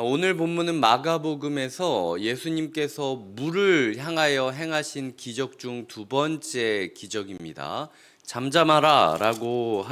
오늘 본문은 마가복음에서 예수님께서 물을 향하여 행하신 기적 중 두 번째 기적입니다. 잠잠하라 라고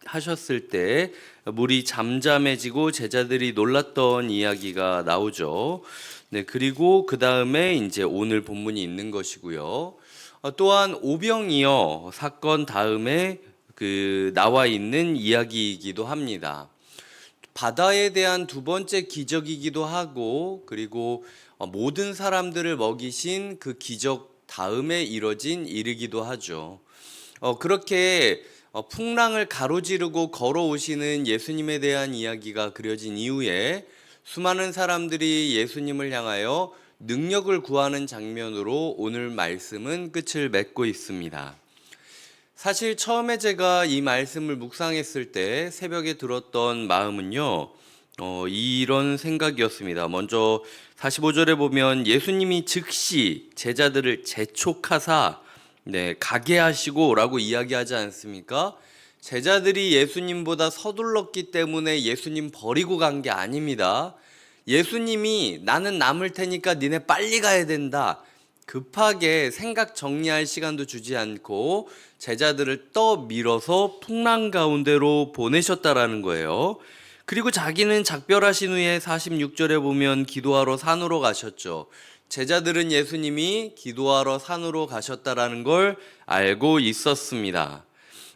하셨을 때 물이 잠잠해지고 제자들이 놀랐던 이야기가 나오죠. 네, 그리고 그 다음에 이제 오늘 본문이 있는 것이고요. 또한 오병이어 사건 다음에 나와 있는 이야기이기도 합니다. 바다에 대한 두 번째 기적이기도 하고, 그리고 모든 사람들을 먹이신 그 기적 다음에 이뤄진 일이기도 하죠. 그렇게 풍랑을 가로지르고 걸어오시는 예수님에 대한 이야기가 그려진 이후에 수많은 사람들이 예수님을 향하여 능력을 구하는 장면으로 오늘 말씀은 끝을 맺고 있습니다. 사실 처음에 제가 이 말씀을 묵상했을 때 새벽에 들었던 마음은요, 이런 생각이었습니다. 먼저 45절에 보면 예수님이 즉시 제자들을 재촉하사 가게 하시고 라고 이야기하지 않습니까? 제자들이 예수님보다 서둘렀기 때문에 예수님 버리고 간 게 아닙니다. 예수님이 나는 남을 테니까 니네 빨리 가야 된다. 급하게 생각 정리할 시간도 주지 않고 제자들을 떠밀어서 풍랑 가운데로 보내셨다라는 거예요. 그리고 자기는 작별하신 후에 46절에 보면 기도하러 산으로 가셨죠. 제자들은 예수님이 기도하러 산으로 가셨다라는 걸 알고 있었습니다.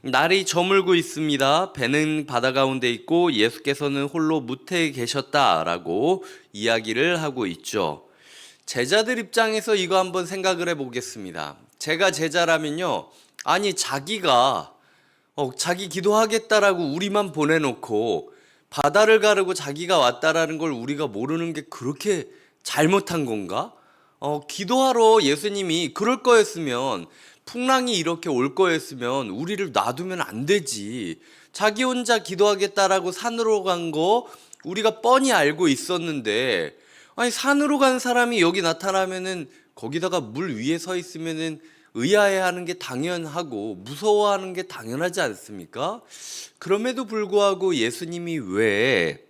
날이 저물고 있습니다. 배는 바다 가운데 있고 예수께서는 홀로 무태에 계셨다라고 이야기를 하고 있죠. 제자들 입장에서 이거 한번 생각을 해보겠습니다. 제가 제자라면요, 아니 자기가 자기 기도하겠다라고 우리만 보내놓고 바다를 가르고 자기가 왔다라는 걸 우리가 모르는 게 그렇게 잘못한 건가? 기도하러 예수님이 그럴 거였으면, 풍랑이 이렇게 올 거였으면 우리를 놔두면 안 되지. 자기 혼자 기도하겠다라고 산으로 간 거 우리가 뻔히 알고 있었는데, 아니 산으로 간 사람이 여기 나타나면은 거기다가 물 위에 서 있으면은 의아해하는 게 당연하고 무서워하는 게 당연하지 않습니까? 그럼에도 불구하고 예수님이 왜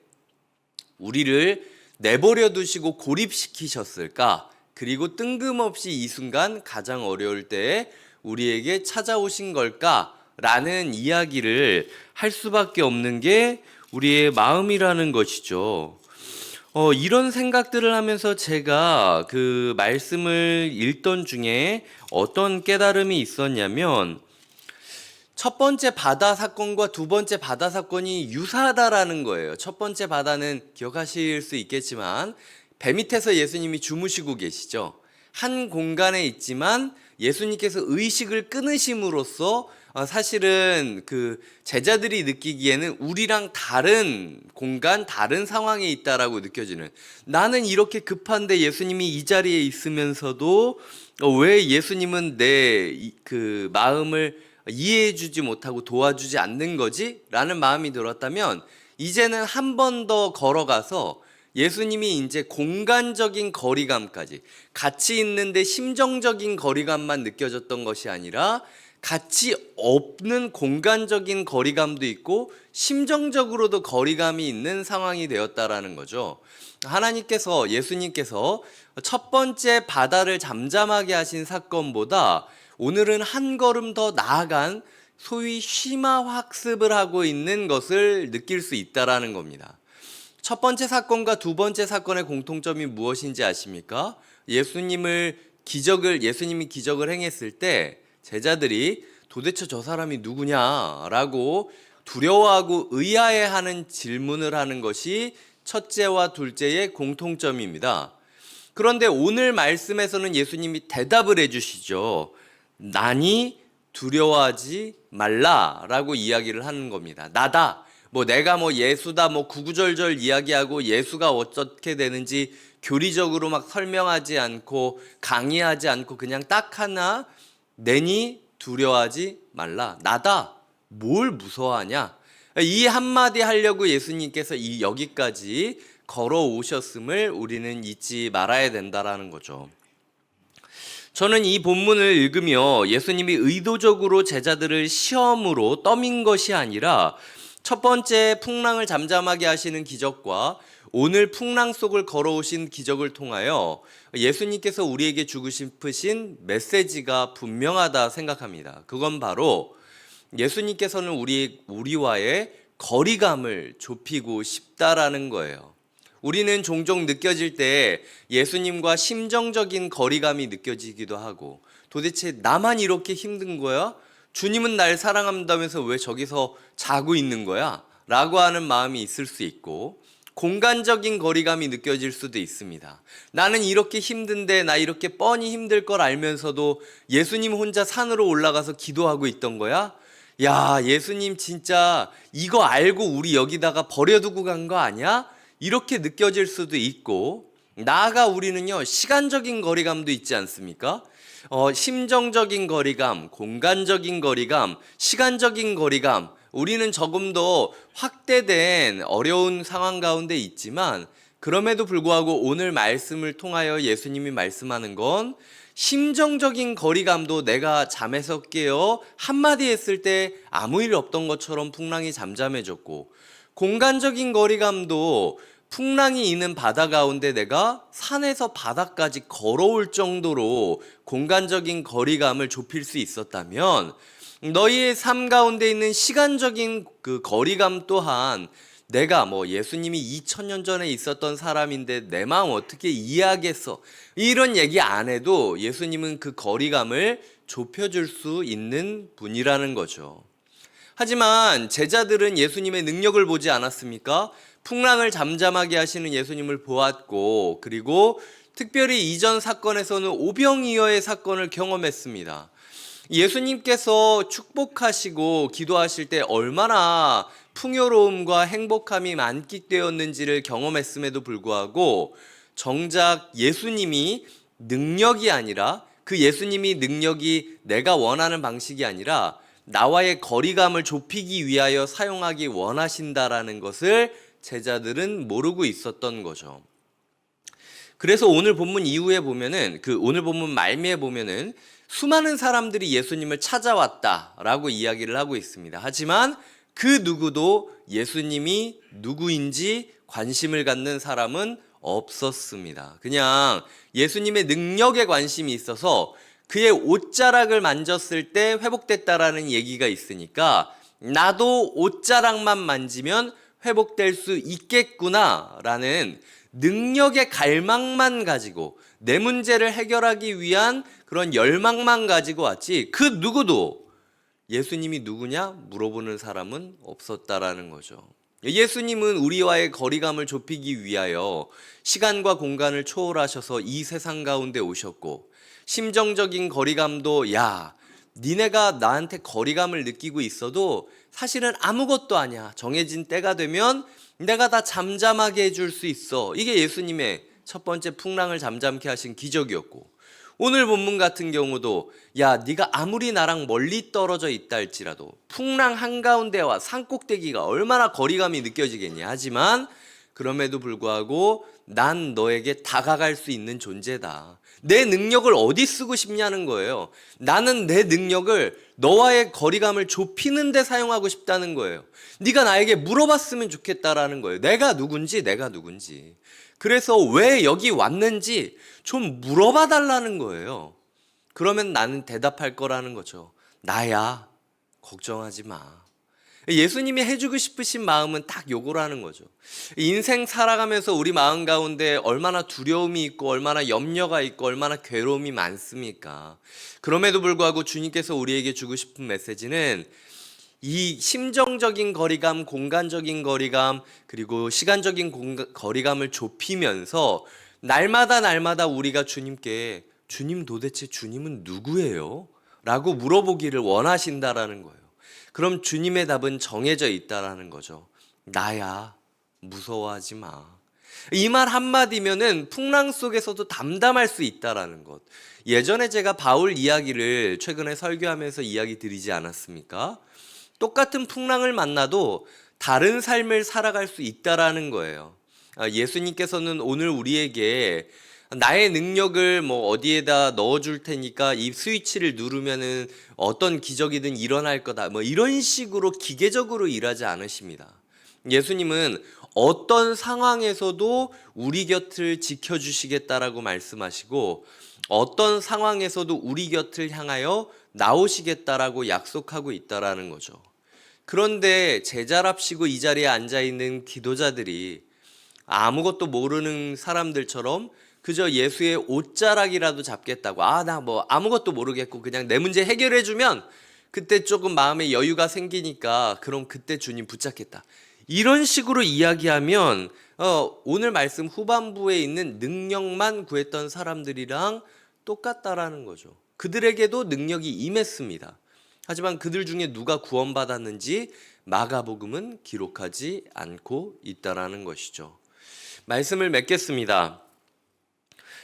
우리를 내버려 두시고 고립시키셨을까? 그리고 뜬금없이 이 순간 가장 어려울 때에 우리에게 찾아오신 걸까? 라는 이야기를 할 수밖에 없는 게 우리의 마음이라는 것이죠. 이런 생각들을 하면서 제가 그 말씀을 읽던 중에 어떤 깨달음이 있었냐면, 첫 번째 바다 사건과 두 번째 바다 사건이 유사하다라는 거예요. 첫 번째 바다는 기억하실 수 있겠지만 배 밑에서 예수님이 주무시고 계시죠. 한 공간에 있지만 예수님께서 의식을 끊으심으로써 사실은 그 제자들이 느끼기에는 우리랑 다른 공간, 다른 상황에 있다라고 느껴지는, 나는 이렇게 급한데 예수님이 이 자리에 있으면서도 왜 예수님은 내 그 마음을 이해해주지 못하고 도와주지 않는 거지? 라는 마음이 들었다면, 이제는 한 번 더 걸어가서 예수님이 이제 공간적인 거리감까지, 같이 있는데 심정적인 거리감만 느껴졌던 것이 아니라 같이 없는 공간적인 거리감도 있고 심정적으로도 거리감이 있는 상황이 되었다라는 거죠. 하나님께서, 예수님께서 첫 번째 바다를 잠잠하게 하신 사건보다 오늘은 한 걸음 더 나아간 소위 심화 학습을 하고 있는 것을 느낄 수 있다라는 겁니다. 첫 번째 사건과 두 번째 사건의 공통점이 무엇인지 아십니까? 예수님이 기적을 행했을 때 제자들이 도대체 저 사람이 누구냐라고 두려워하고 의아해하는 질문을 하는 것이 첫째와 둘째의 공통점입니다. 그런데 오늘 말씀에서는 예수님이 대답을 해주시죠. 나니 두려워하지 말라라고 이야기를 하는 겁니다. 나다. 내가 예수다 구구절절 이야기하고 예수가 어떻게 되는지 교리적으로 막 설명하지 않고 강의하지 않고 그냥 딱 하나, 내니 두려워하지 말라. 나다. 뭘 무서워하냐? 이 한마디 하려고 예수님께서 여기까지 걸어오셨음을 우리는 잊지 말아야 된다라는 거죠. 저는 이 본문을 읽으며 예수님이 의도적으로 제자들을 시험으로 떠민 것이 아니라 첫 번째 풍랑을 잠잠하게 하시는 기적과 오늘 풍랑 속을 걸어오신 기적을 통하여 예수님께서 우리에게 주고 싶으신 메시지가 분명하다 생각합니다. 그건 바로 예수님께서는 우리와의 거리감을 좁히고 싶다라는 거예요. 우리는 종종 느껴질 때 예수님과 심정적인 거리감이 느껴지기도 하고, 도대체 나만 이렇게 힘든 거야? 주님은 날 사랑한다면서 왜 저기서 자고 있는 거야? 라고 하는 마음이 있을 수 있고, 공간적인 거리감이 느껴질 수도 있습니다. 나는 이렇게 힘든데, 나 이렇게 뻔히 힘들 걸 알면서도 예수님 혼자 산으로 올라가서 기도하고 있던 거야? 야, 예수님 진짜 이거 알고 우리 여기다가 버려두고 간 거 아니야? 이렇게 느껴질 수도 있고, 나아가 우리는요, 시간적인 거리감도 있지 않습니까? 심정적인 거리감, 공간적인 거리감, 시간적인 거리감, 우리는 조금 더 확대된 어려운 상황 가운데 있지만, 그럼에도 불구하고 오늘 말씀을 통하여 예수님이 말씀하는 건 심정적인 거리감도 내가 잠에서 깨어 한마디 했을 때 아무 일 없던 것처럼 풍랑이 잠잠해졌고, 공간적인 거리감도 풍랑이 있는 바다 가운데 내가 산에서 바다까지 걸어올 정도로 공간적인 거리감을 좁힐 수 있었다면, 너희의 삶 가운데 있는 시간적인 그 거리감 또한 내가 예수님이 2000년 전에 있었던 사람인데 내 마음 어떻게 이해하겠어, 이런 얘기 안 해도 예수님은 그 거리감을 좁혀줄 수 있는 분이라는 거죠. 하지만 제자들은 예수님의 능력을 보지 않았습니까? 풍랑을 잠잠하게 하시는 예수님을 보았고, 그리고 특별히 이전 사건에서는 오병이어의 사건을 경험했습니다. 예수님께서 축복하시고 기도하실 때 얼마나 풍요로움과 행복함이 만끽되었는지를 경험했음에도 불구하고, 정작 예수님이 능력이 아니라, 그 예수님이 능력이 내가 원하는 방식이 아니라 나와의 거리감을 좁히기 위하여 사용하기 원하신다라는 것을 제자들은 모르고 있었던 거죠. 그래서 오늘 본문 이후에 보면은, 오늘 본문 말미에 보면은 수많은 사람들이 예수님을 찾아왔다라고 이야기를 하고 있습니다. 하지만 그 누구도 예수님이 누구인지 관심을 갖는 사람은 없었습니다. 그냥 예수님의 능력에 관심이 있어서 그의 옷자락을 만졌을 때 회복됐다라는 얘기가 있으니까 나도 옷자락만 만지면 회복될 수 있겠구나라는 능력의 갈망만 가지고 내 문제를 해결하기 위한 그런 열망만 가지고 왔지, 그 누구도 예수님이 누구냐 물어보는 사람은 없었다라는 거죠. 예수님은 우리와의 거리감을 좁히기 위하여 시간과 공간을 초월하셔서 이 세상 가운데 오셨고, 심정적인 거리감도 니네가 나한테 거리감을 느끼고 있어도 사실은 아무것도 아니야, 정해진 때가 되면 내가 다 잠잠하게 해줄 수 있어, 이게 예수님의 첫 번째 풍랑을 잠잠케 하신 기적이었고, 오늘 본문 같은 경우도 네가 아무리 나랑 멀리 떨어져 있다 할지라도 풍랑 한가운데와 산꼭대기가 얼마나 거리감이 느껴지겠냐, 하지만 그럼에도 불구하고 난 너에게 다가갈 수 있는 존재다. 내 능력을 어디 쓰고 싶냐는 거예요. 나는 내 능력을 너와의 거리감을 좁히는 데 사용하고 싶다는 거예요. 네가 나에게 물어봤으면 좋겠다라는 거예요. 내가 누군지. 그래서 왜 여기 왔는지 좀 물어봐 달라는 거예요. 그러면 나는 대답할 거라는 거죠. 나야, 걱정하지 마. 예수님이 해주고 싶으신 마음은 딱 요거라는 거죠. 인생 살아가면서 우리 마음 가운데 얼마나 두려움이 있고 얼마나 염려가 있고 얼마나 괴로움이 많습니까? 그럼에도 불구하고 주님께서 우리에게 주고 싶은 메시지는 이 심정적인 거리감, 공간적인 거리감, 그리고 시간적인 거리감을 좁히면서 날마다 우리가 주님께 주님, 도대체 주님은 누구예요? 라고 물어보기를 원하신다라는 거예요. 그럼 주님의 답은 정해져 있다라는 거죠. 나야, 무서워하지 마. 이 말 한마디면은 풍랑 속에서도 담담할 수 있다라는 것. 예전에 제가 바울 이야기를 최근에 설교하면서 이야기 드리지 않았습니까? 똑같은 풍랑을 만나도 다른 삶을 살아갈 수 있다라는 거예요. 예수님께서는 오늘 우리에게 나의 능력을 어디에다 넣어줄 테니까 이 스위치를 누르면은 어떤 기적이든 일어날 거다, 이런 식으로 기계적으로 일하지 않으십니다. 예수님은 어떤 상황에서도 우리 곁을 지켜주시겠다라고 말씀하시고 어떤 상황에서도 우리 곁을 향하여 나오시겠다라고 약속하고 있다라는 거죠. 그런데 제자랍시고 이 자리에 앉아있는 기도자들이 아무것도 모르는 사람들처럼 그저 예수의 옷자락이라도 잡겠다고, 나 뭐 아무것도 모르겠고 그냥 내 문제 해결해주면 그때 조금 마음에 여유가 생기니까 그럼 그때 주님 붙잡겠다, 이런 식으로 이야기하면 오늘 말씀 후반부에 있는 능력만 구했던 사람들이랑 똑같다라는 거죠. 그들에게도 능력이 임했습니다. 하지만 그들 중에 누가 구원받았는지 마가복음은 기록하지 않고 있다라는 것이죠. 말씀을 맺겠습니다.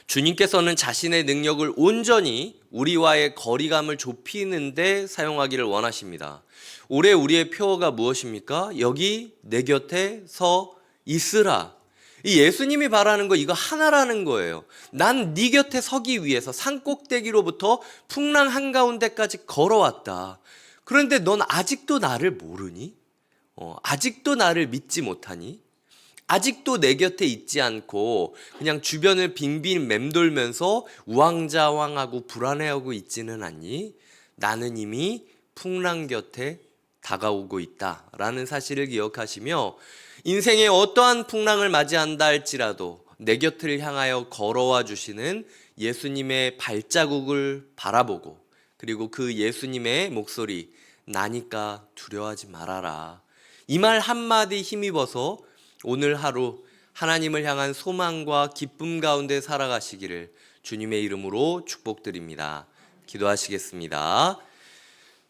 주님께서는 자신의 능력을 온전히 우리와의 거리감을 좁히는 데 사용하기를 원하십니다. 올해 우리의 표어가 무엇입니까? 여기 내 곁에 서 있으라. 이 예수님이 바라는 거 이거 하나라는 거예요. 난 네 곁에 서기 위해서 산꼭대기로부터 풍랑 한가운데까지 걸어왔다. 그런데 넌 아직도 나를 모르니? 아직도 나를 믿지 못하니? 아직도 내 곁에 있지 않고 그냥 주변을 빙빙 맴돌면서 우왕좌왕하고 불안해하고 있지는 않니? 나는 이미 풍랑 곁에 다가오고 있다라는 사실을 기억하시며 인생의 어떠한 풍랑을 맞이한다 할지라도 내 곁을 향하여 걸어와 주시는 예수님의 발자국을 바라보고 그리고 그 예수님의 목소리, 나니까 두려워하지 말아라, 이 말 한마디 힘입어서 오늘 하루 하나님을 향한 소망과 기쁨 가운데 살아가시기를 주님의 이름으로 축복드립니다. 기도하시겠습니다.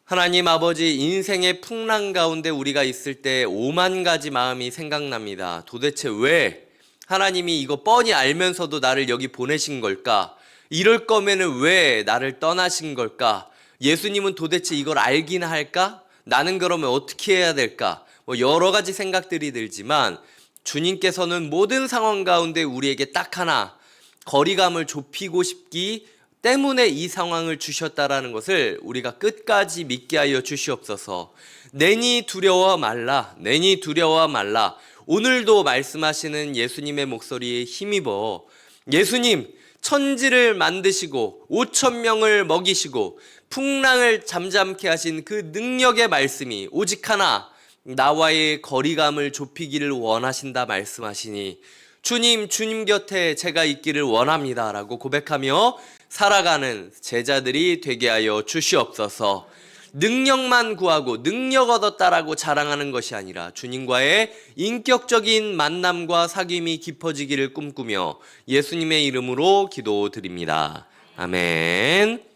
하나님 아버지, 인생의 풍랑 가운데 우리가 있을 때 5만 가지 마음이 생각납니다. 도대체 왜 하나님이 이거 뻔히 알면서도 나를 여기 보내신 걸까? 이럴 거면은 왜 나를 떠나신 걸까? 예수님은 도대체 이걸 알긴 할까? 나는 그러면 어떻게 해야 될까? 여러 가지 생각들이 들지만 주님께서는 모든 상황 가운데 우리에게 딱 하나, 거리감을 좁히고 싶기 때문에 이 상황을 주셨다라는 것을 우리가 끝까지 믿게 하여 주시옵소서. 내니 두려워 말라, 내니 두려워 말라. 오늘도 말씀하시는 예수님의 목소리에 힘입어 예수님, 천지를 만드시고 5천 명을 먹이시고 풍랑을 잠잠케 하신 그 능력의 말씀이 오직 하나, 나와의 거리감을 좁히기를 원하신다 말씀하시니 주님 곁에 제가 있기를 원합니다 라고 고백하며 살아가는 제자들이 되게 하여 주시옵소서. 능력만 구하고 능력 얻었다라고 자랑하는 것이 아니라 주님과의 인격적인 만남과 사귐이 깊어지기를 꿈꾸며 예수님의 이름으로 기도드립니다. 아멘.